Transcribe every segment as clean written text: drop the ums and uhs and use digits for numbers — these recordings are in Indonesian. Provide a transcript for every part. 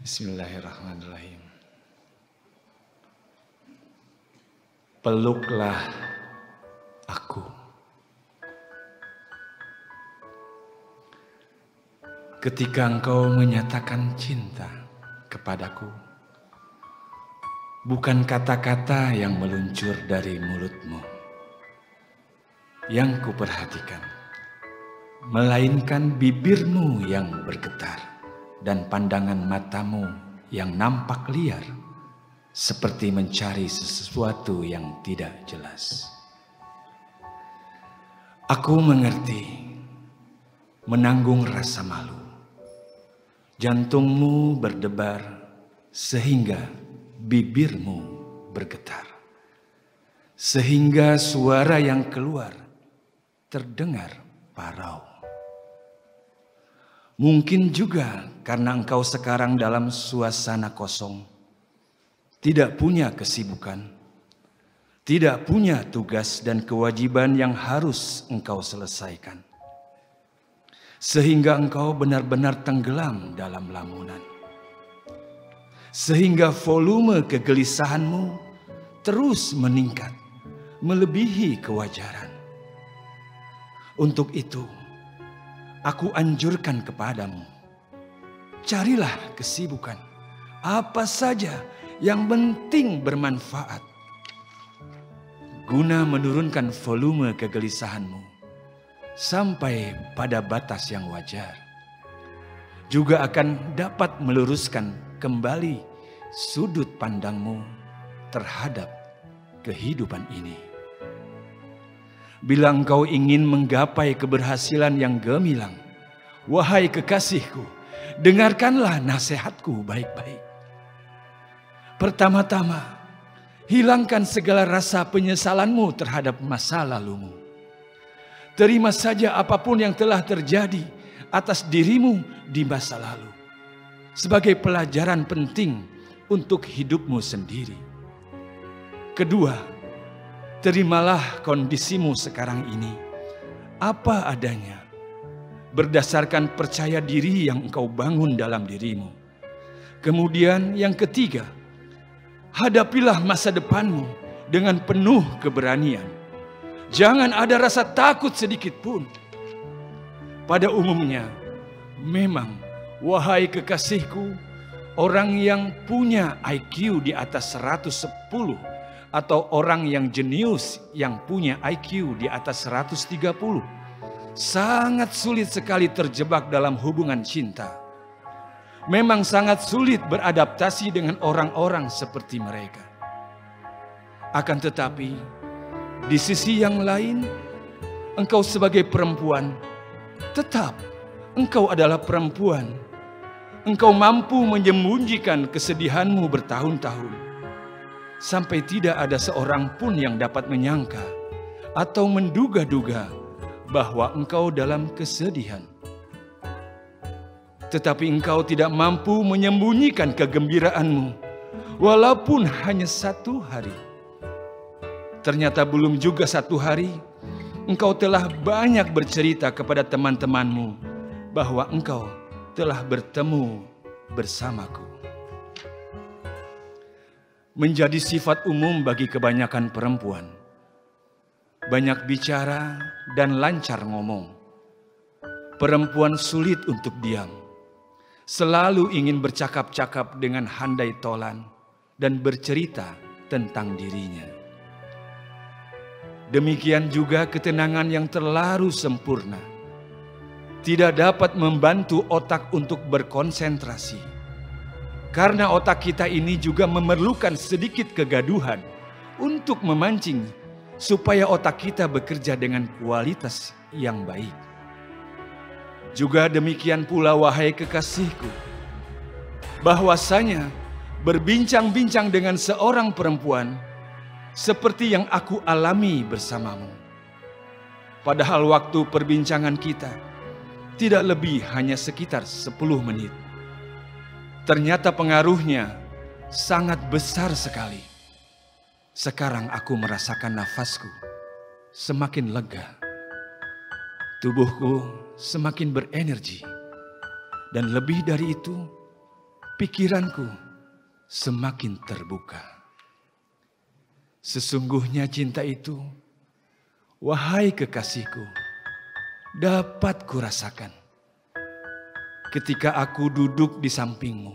Bismillahirrahmanirrahim. Peluklah aku. Ketika engkau menyatakan cinta kepadaku, bukan kata-kata yang meluncur dari mulutmu yang kuperhatikan, melainkan bibirmu yang bergetar dan pandangan matamu yang nampak liar, seperti mencari sesuatu yang tidak jelas. Aku mengerti, menanggung rasa malu. Jantungmu berdebar sehingga bibirmu bergetar, sehingga suara yang keluar terdengar parau. Mungkin juga karena engkau sekarang dalam suasana kosong, tidak punya kesibukan, tidak punya tugas dan kewajiban yang harus engkau selesaikan, sehingga engkau benar-benar tenggelam dalam lamunan, sehingga volume kegelisahanmu terus meningkat melebihi kewajaran. Untuk itu, aku anjurkan kepadamu, carilah kesibukan apa saja yang penting bermanfaat, guna menurunkan volume kegelisahanmu sampai pada batas yang wajar. Juga akan dapat meluruskan kembali sudut pandangmu terhadap kehidupan ini. Bila engkau ingin menggapai keberhasilan yang gemilang, wahai kekasihku, dengarkanlah nasihatku baik-baik. Pertama-tama, hilangkan segala rasa penyesalanmu terhadap masa lalumu. Terima saja apapun yang telah terjadi atas dirimu di masa lalu sebagai pelajaran penting untuk hidupmu sendiri. Kedua, terimalah kondisimu sekarang ini apa adanya, berdasarkan percaya diri yang engkau bangun dalam dirimu. Kemudian yang ketiga, hadapilah masa depanmu dengan penuh keberanian. Jangan ada rasa takut sedikit pun. Pada umumnya, memang, wahai kekasihku, orang yang punya IQ di atas 110 atau orang yang jenius yang punya IQ di atas 130 sangat sulit sekali terjebak dalam hubungan cinta. Memang sangat sulit beradaptasi dengan orang-orang seperti mereka. Akan tetapi, di sisi yang lain, engkau sebagai perempuan, tetap engkau adalah perempuan. Engkau mampu menyembunyikan kesedihanmu bertahun-tahun, sampai tidak ada seorang pun yang dapat menyangka atau menduga-duga bahwa engkau dalam kesedihan. Tetapi engkau tidak mampu menyembunyikan kegembiraanmu, walaupun hanya 1 hari. Ternyata belum juga 1 hari, engkau telah banyak bercerita kepada teman-temanmu bahwa engkau telah bertemu bersamaku. Menjadi sifat umum bagi kebanyakan perempuan, banyak bicara dan lancar ngomong. Perempuan sulit untuk diam, selalu ingin bercakap-cakap dengan handai tolan dan bercerita tentang dirinya. Demikian juga ketenangan yang terlalu sempurna tidak dapat membantu otak untuk berkonsentrasi. Karena otak kita ini juga memerlukan sedikit kegaduhan untuk memancing supaya otak kita bekerja dengan kualitas yang baik. Juga demikian pula wahai kekasihku, bahwasanya berbincang-bincang dengan seorang perempuan seperti yang aku alami bersamamu. Padahal waktu perbincangan kita tidak lebih hanya sekitar 10 menit. Ternyata pengaruhnya sangat besar sekali. Sekarang aku merasakan nafasku semakin lega. Tubuhku semakin berenergi. Dan lebih dari itu, pikiranku semakin terbuka. Sesungguhnya cinta itu, wahai kekasihku, dapat kurasakan ketika aku duduk di sampingmu,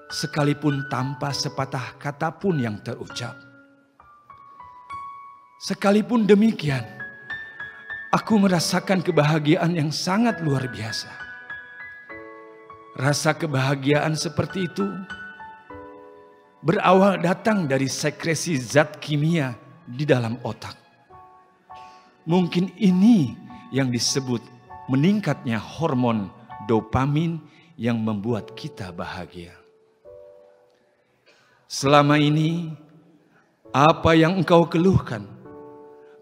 sekalipun tanpa sepatah kata pun yang terucap. Sekalipun demikian, aku merasakan kebahagiaan yang sangat luar biasa. Rasa kebahagiaan seperti itu berawal datang dari sekresi zat kimia di dalam otak. Mungkin ini yang disebut meningkatnya hormon dopamin yang membuat kita bahagia. Selama ini, apa yang engkau keluhkan,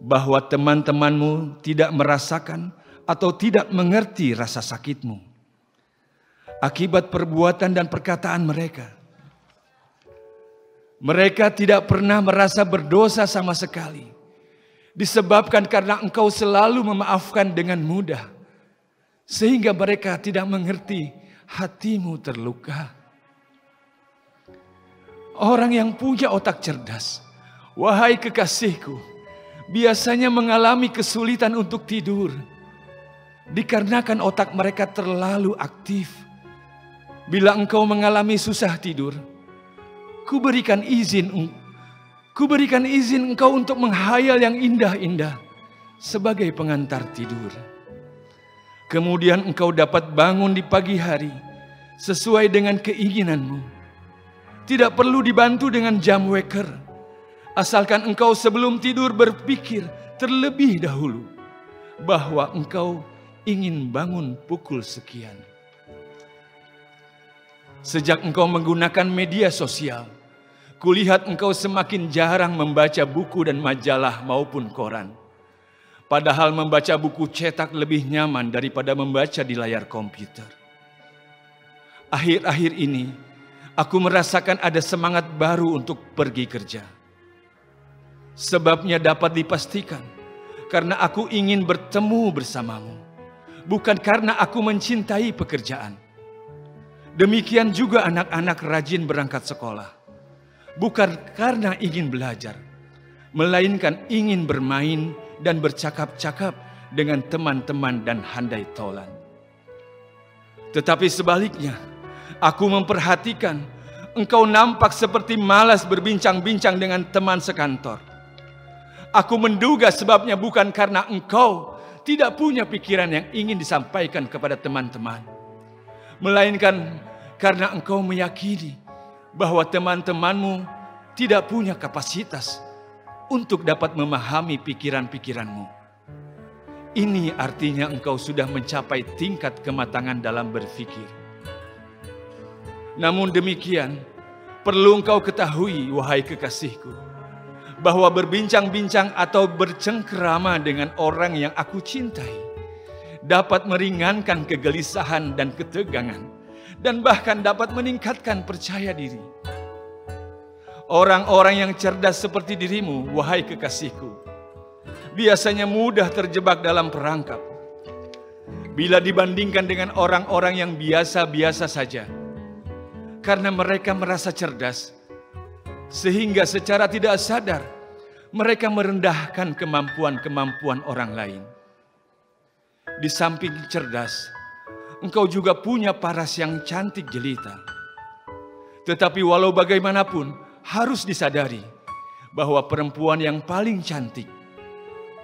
bahwa teman-temanmu tidak merasakan atau tidak mengerti rasa sakitmu akibat perbuatan dan perkataan mereka. Mereka tidak pernah merasa berdosa sama sekali, disebabkan karena engkau selalu memaafkan dengan mudah, sehingga mereka tidak mengerti hatimu terluka. Orang yang punya otak cerdas, wahai kekasihku, biasanya mengalami kesulitan untuk tidur, dikarenakan otak mereka terlalu aktif. Bila engkau mengalami susah tidur, Kuberikan izin engkau untuk menghayal yang indah-indah sebagai pengantar tidur. Kemudian engkau dapat bangun di pagi hari sesuai dengan keinginanmu. Tidak perlu dibantu dengan jam weker, asalkan engkau sebelum tidur berpikir terlebih dahulu bahwa engkau ingin bangun pukul sekian. Sejak engkau menggunakan media sosial, kulihat engkau semakin jarang membaca buku dan majalah maupun koran. Padahal membaca buku cetak lebih nyaman daripada membaca di layar komputer. Akhir-akhir ini, aku merasakan ada semangat baru untuk pergi kerja. Sebabnya dapat dipastikan, karena aku ingin bertemu bersamamu, bukan karena aku mencintai pekerjaan. Demikian juga anak-anak rajin berangkat sekolah, bukan karena ingin belajar, melainkan ingin bermain dan bercakap-cakap dengan teman-teman dan handai tolan. Tetapi sebaliknya, aku memperhatikan engkau nampak seperti malas berbincang-bincang dengan teman sekantor. Aku menduga sebabnya bukan karena engkau tidak punya pikiran yang ingin disampaikan kepada teman-teman, melainkan karena engkau meyakini bahwa teman-temanmu tidak punya kapasitas untuk dapat memahami pikiran-pikiranmu. Ini artinya engkau sudah mencapai tingkat kematangan dalam berpikir. Namun demikian, perlu engkau ketahui, wahai kekasihku, bahwa berbincang-bincang atau bercengkerama dengan orang yang aku cintai dapat meringankan kegelisahan dan ketegangan, dan bahkan dapat meningkatkan percaya diri. Orang-orang yang cerdas seperti dirimu, wahai kekasihku, biasanya mudah terjebak dalam perangkap bila dibandingkan dengan orang-orang yang biasa-biasa saja, karena mereka merasa cerdas, sehingga secara tidak sadar mereka merendahkan kemampuan-kemampuan orang lain. Di samping cerdas, engkau juga punya paras yang cantik jelita. Tetapi walau bagaimanapun, harus disadari bahwa perempuan yang paling cantik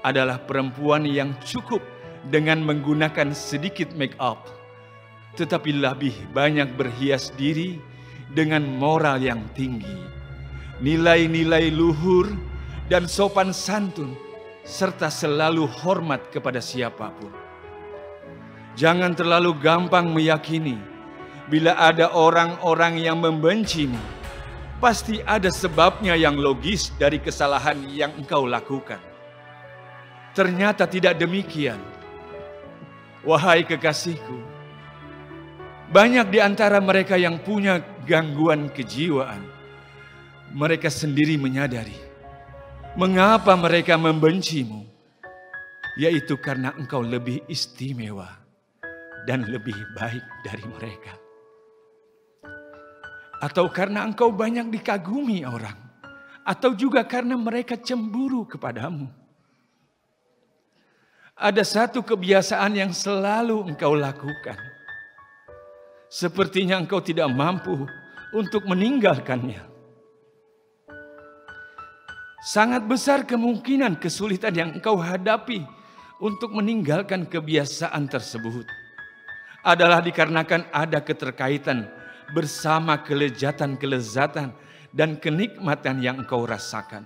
adalah perempuan yang cukup dengan menggunakan sedikit make up, tetapi lebih banyak berhias diri dengan moral yang tinggi, nilai-nilai luhur dan sopan santun, serta selalu hormat kepada siapapun. Jangan terlalu gampang meyakini bila ada orang-orang yang membencimu. Pasti ada sebabnya yang logis dari kesalahan yang engkau lakukan. Ternyata tidak demikian. Wahai kekasihku, banyak di antara mereka yang punya gangguan kejiwaan. Mereka sendiri menyadari mengapa mereka membencimu, yaitu karena engkau lebih istimewa dan lebih baik dari mereka. Atau karena engkau banyak dikagumi orang? Atau juga karena mereka cemburu kepadamu? Ada satu kebiasaan yang selalu engkau lakukan. Sepertinya engkau tidak mampu untuk meninggalkannya. Sangat besar kemungkinan kesulitan yang engkau hadapi untuk meninggalkan kebiasaan tersebut adalah dikarenakan ada keterkaitan bersama kelezatan dan kenikmatan yang engkau rasakan.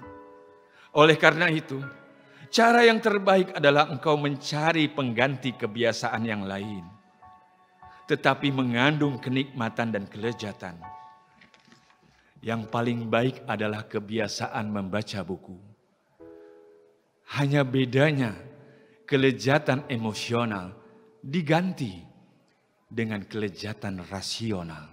Oleh karena itu, cara yang terbaik adalah engkau mencari pengganti kebiasaan yang lain, tetapi mengandung kenikmatan dan kelezatan. Yang paling baik adalah kebiasaan membaca buku. Hanya bedanya, kelezatan emosional diganti dengan kelezatan rasional.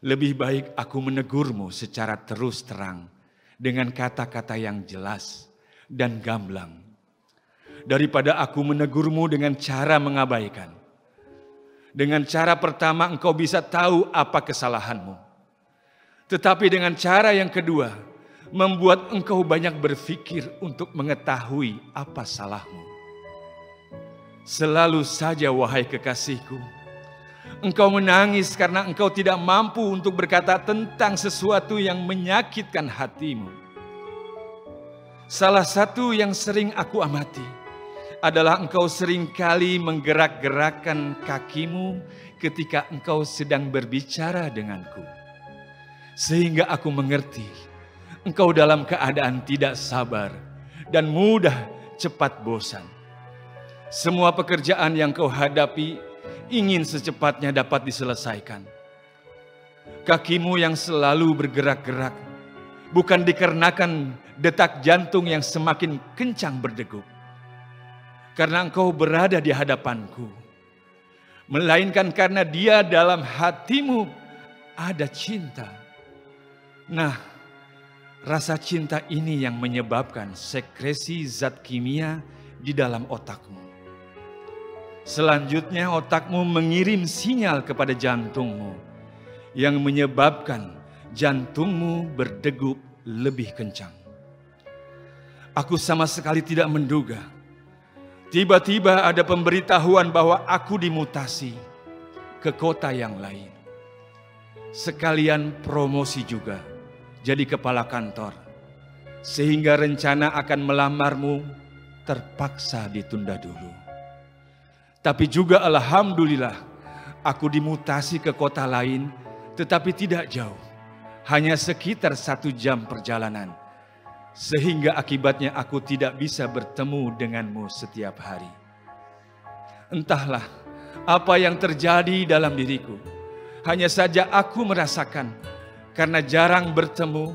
Lebih baik aku menegurmu secara terus terang dengan kata-kata yang jelas dan gamblang, daripada aku menegurmu dengan cara mengabaikan. Dengan cara pertama engkau bisa tahu apa kesalahanmu. Tetapi dengan cara yang kedua, membuat engkau banyak berpikir untuk mengetahui apa salahmu. Selalu saja wahai kekasihku, engkau menangis karena engkau tidak mampu untuk berkata tentang sesuatu yang menyakitkan hatimu. Salah satu yang sering aku amati adalah engkau seringkali menggerak-gerakkan kakimu ketika engkau sedang berbicara denganku. Sehingga aku mengerti, engkau dalam keadaan tidak sabar dan mudah cepat bosan. Semua pekerjaan yang kau hadapi ingin secepatnya dapat diselesaikan. Kakimu yang selalu bergerak-gerak bukan dikarenakan detak jantung yang semakin kencang berdegup, karena engkau berada di hadapanku, melainkan karena dia dalam hatimu ada cinta. Nah, rasa cinta ini yang menyebabkan sekresi zat kimia di dalam otakmu. Selanjutnya otakmu mengirim sinyal kepada jantungmu yang menyebabkan jantungmu berdegup lebih kencang. Aku sama sekali tidak menduga. Tiba-tiba ada pemberitahuan bahwa aku dimutasi ke kota yang lain. Sekalian promosi juga jadi kepala kantor. Sehingga rencana akan melamarmu terpaksa ditunda dulu. Tapi juga alhamdulillah aku dimutasi ke kota lain, tetapi tidak jauh. Hanya sekitar 1 jam perjalanan. Sehingga akibatnya aku tidak bisa bertemu denganmu setiap hari. Entahlah apa yang terjadi dalam diriku. Hanya saja aku merasakan, karena jarang bertemu,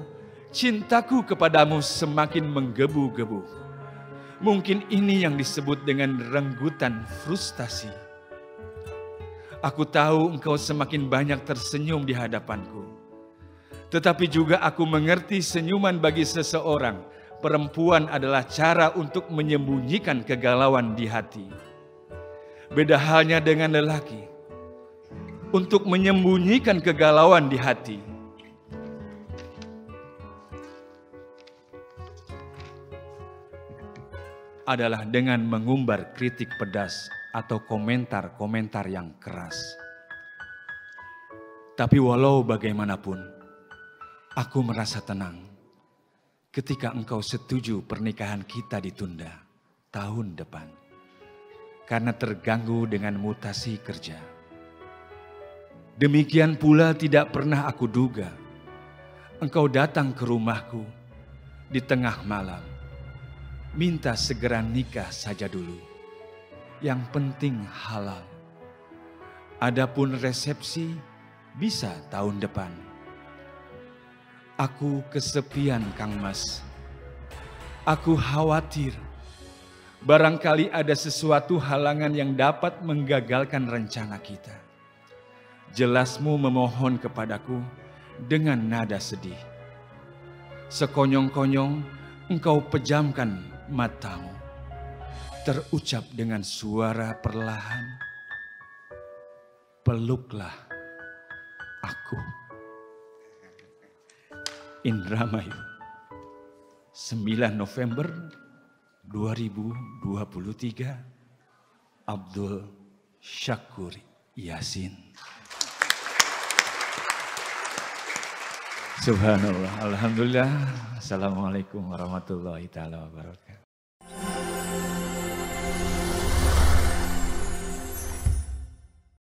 cintaku kepadamu semakin menggebu-gebu. Mungkin ini yang disebut dengan renggutan frustasi. Aku tahu engkau semakin banyak tersenyum di hadapanku. Tetapi juga aku mengerti senyuman bagi seseorang perempuan adalah cara untuk menyembunyikan kegalauan di hati. Beda halnya dengan lelaki. Untuk menyembunyikan kegalauan di hati adalah dengan mengumbar kritik pedas atau komentar-komentar yang keras. Tapi walau bagaimanapun, aku merasa tenang ketika engkau setuju pernikahan kita ditunda tahun depan karena terganggu dengan mutasi kerja. Demikian pula tidak pernah aku duga engkau datang ke rumahku di tengah malam. Minta segera nikah saja dulu. Yang penting halal. Adapun resepsi bisa tahun depan. Aku kesepian, Kang Mas. Aku khawatir. Barangkali ada sesuatu halangan yang dapat menggagalkan rencana kita. Jelasmu memohon kepadaku dengan nada sedih. Sekonyong-konyong engkau pejamkan matamu, terucap dengan suara perlahan, peluklah aku. Indramayu, 9 November 2023, Abdul Syakur Yasin. Subhanallah, alhamdulillah, assalamualaikum warahmatullahi taala wabarakatuh.